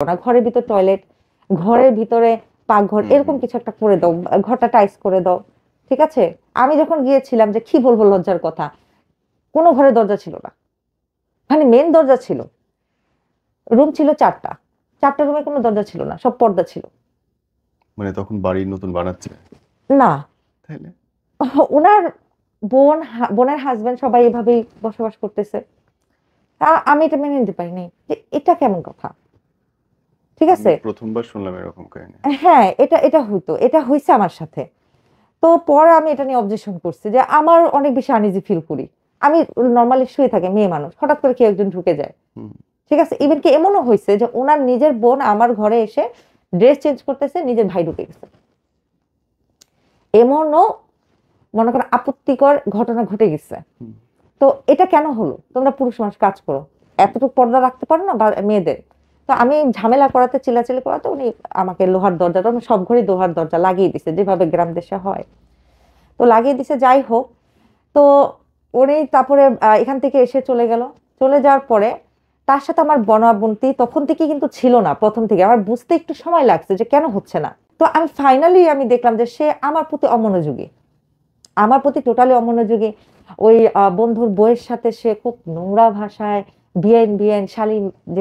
না, ঘরের ভিতর টয়লেট, ঘরের ভিতরে পাকঘর, এরকম কিছু একটা করে দাও, ঘরটা টাইলস করে দাও। ঠিক আছে? আমি যখন গিয়েছিলাম, যে কি বলবো লজ্জার কথা, কোনো ঘরে দরজা ছিল না। মানে মেইন দরজা ছিল। রুম ছিল ৪ টা। ৪ টা রুমে কোনো দরজা ছিল না। সব পর্দা ছিল। মানে তখন বাড়ি নতুন বানাচ্ছে? না। তাইলে? উনার বোনের হাসব্যান্ড সবাই এভাবেই বসবাস করতেছে। আমি এটা মেনে নিতে পারি নাই। যে এটা কেমন কথা? ঠিক আছে? আমি ১ম বার শুনলাম এরকম কাহিনী। হ্যাঁ, এটা হইতো। এটা হইছে আমার সাথে। তো পরে আমি এটা নিয়ে অবজেকশন করছি যে আমার অনেক বেশি আনইজি ফিল করি। আমি নরমালি শুয়ে থাকি, মেয়ে মানুষ। হঠাৎ করে কেউ একজন ঢুকে যায়। হুম। ঠিক আছে? ইভেন কি এমনও হইছে যে উনার নিজের বোন আমার ঘরে এসে ড্রেস চেঞ্জ করতেছে, নিজের ভাই ঢুকে গেছে। এমনও মনে করেন আপত্তিকর ঘটনা ঘটে গেছে। হুম। তো এটা কেন হলো? তোমরা পুরুষ মানুষ কাজ করো। এতটুকু পর্দা রাখতে পারো না মেয়েদের? তো আমি ঝামেলা করাতে, চিল্লাচিল্লি করাতে উনি আমাকে লোহার দরজাটা, সব ঘরেই লোহার দরজা লাগিয়ে দিছে, যেভাবে গ্রাম দেশে হয়। তো লাগিয়ে দিছে, যাই হোক। তো উনি তারপরে এখান থেকে এসে চলে গেল। চলে যাওয়ার পরে তার সাথে আমার বনাবনতি তখন থেকে কিন্তু ছিল না। প্রথম থেকে আমার বুঝতে একটু সময় লাগছে যে কেন হচ্ছে না। তো আমি ফাইনালি দেখলাম যে সে আমার প্রতি অমনোযোগী। আমার প্রতি টোটালি অমনোযোগী। ওই বন্ধুর বউয়ের সাথে সে খুব নোংরা ভাষায় বিআইন, শালীন যে